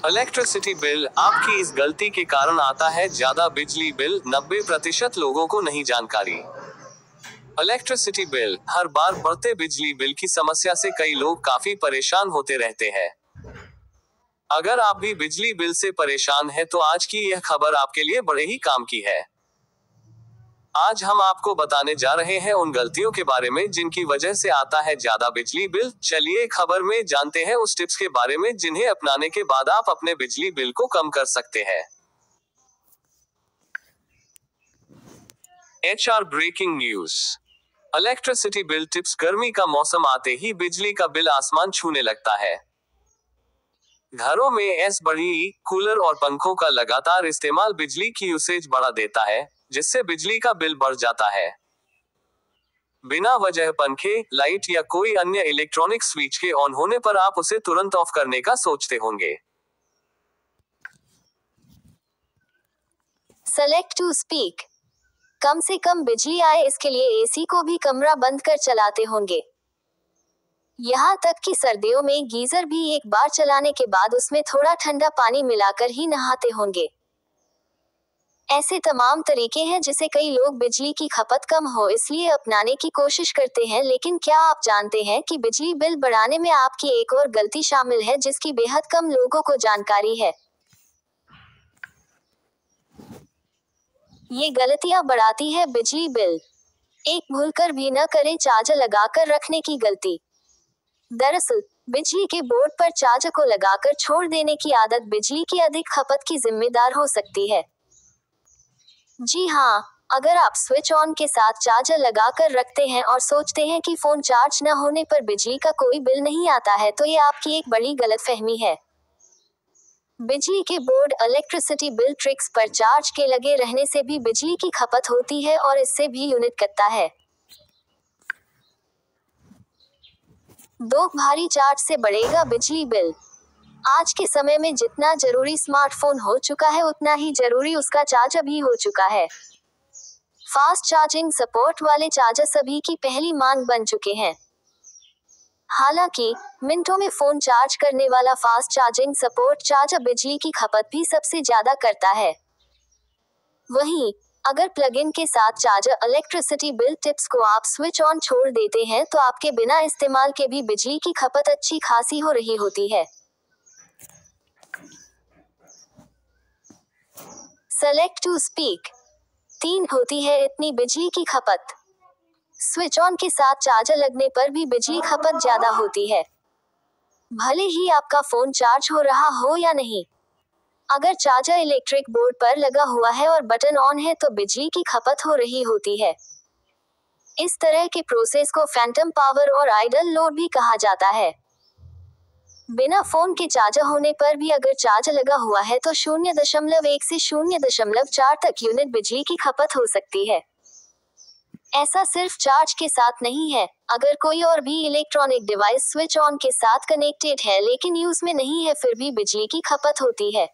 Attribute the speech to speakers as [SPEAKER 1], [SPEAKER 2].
[SPEAKER 1] Electricity bill आपकी इस गलती के कारण आता है ज्यादा बिजली बिल। 90% लोगों को नहीं जानकारी। इलेक्ट्रिसिटी बिल हर बार बढ़ते बिजली बिल की समस्या से कई लोग काफी परेशान होते रहते हैं। अगर आप भी बिजली बिल से परेशान हैं तो आज की यह खबर आपके लिए बड़े ही काम की है। आज हम आपको बताने जा रहे हैं उन गलतियों के बारे में जिनकी वजह से आता है ज्यादा बिजली बिल। चलिए खबर में जानते हैं उस टिप्स के बारे में जिन्हें अपनाने के बाद आप अपने बिजली बिल को कम कर सकते हैं। HR breaking news. Electricity bill tips. गर्मी का मौसम आते ही बिजली का बिल आसमान छूने लगता है। घरों में एसी, बढ़ी, कूलर और पंखों का लगातार इस्तेमाल बिजली की यूसेज बढ़ा देता है, जिससे बिजली का बिल बढ़ जाता है। बिना वजह पंखे, लाइट या कोई अन्य इलेक्ट्रॉनिक स्विच के ऑन होने पर आप उसे तुरंत ऑफ करने का सोचते होंगे।
[SPEAKER 2] Select to speak. कम से कम बिजली आए इसके लिए एसी को भी कमरा बंद कर चलाते होंगे। यहाँ तक कि सर्दियों में गीजर भी एक बार चलाने के बाद उसमें थोड़ा ठंडा पानी मिलाकर ही नहाते होंगे। ऐसे तमाम तरीके हैं जिससे कई लोग बिजली की खपत कम हो इसलिए अपनाने की कोशिश करते हैं। लेकिन क्या आप जानते हैं कि बिजली बिल बढ़ाने में आपकी एक और गलती शामिल है जिसकी बेहद कम लोगों को जानकारी है। ये गलतियां बढ़ाती है बिजली बिल। एक, भूलकर भी न करें चार्जर लगाकर रखने की गलती। दरअसल बिजली के बोर्ड पर चार्जर को लगाकर छोड़ देने की आदत बिजली की अधिक खपत की जिम्मेदार हो सकती है। जी हाँ, अगर आप स्विच ऑन के साथ चार्जर लगाकर रखते हैं और सोचते हैं कि फोन चार्ज न होने पर बिजली का कोई बिल नहीं आता है तो ये आपकी एक बड़ी गलतफहमी है। बिजली के बोर्ड इलेक्ट्रिसिटी बिल ट्रिक्स पर चार्ज के लगे रहने से भी बिजली की खपत होती है और इससे भी यूनिट कटता है। 2, भारी चार्ज से बढ़ेगा बिजली बिल। आज के समय में जितना जरूरी स्मार्टफोन हो चुका है उतना ही जरूरी उसका चार्जर भी हो चुका है। फास्ट चार्जिंग सपोर्ट वाले चार्जर सभी की पहली मांग बन चुके हैं। हालांकि मिनटों में फोन चार्ज करने वाला फास्ट चार्जिंग सपोर्ट चार्जर बिजली की खपत भी सबसे ज्यादा करता है। वहीं अगर प्लग इन के साथ चार्जर इलेक्ट्रिसिटी बिल टिप्स को आप स्विच ऑन छोड़ देते हैं तो आपके बिना इस्तेमाल के भी बिजली की खपत अच्छी खासी हो रही होती है। Select to speak. 3, होती है इतनी बिजली की खपत। स्विच ऑन के साथ चार्जर लगने पर भी बिजली खपत ज्यादा होती है, भले ही आपका फोन चार्ज हो रहा हो या नहीं। अगर चार्जर इलेक्ट्रिक बोर्ड पर लगा हुआ है और बटन ऑन है तो बिजली की खपत हो रही होती है। इस तरह के प्रोसेस को फैंटम पावर और आइडल लोड भी कहा जाता है। बिना फोन के चार्जर होने पर भी अगर चार्जर लगा हुआ है तो 0.1 से 0.4 तक यूनिट बिजली की खपत हो सकती है। ऐसा सिर्फ चार्ज के साथ नहीं है, अगर कोई और भी इलेक्ट्रॉनिक डिवाइस स्विच ऑन के साथ कनेक्टेड है लेकिन यूज में नहीं है फिर भी बिजली की खपत होती है।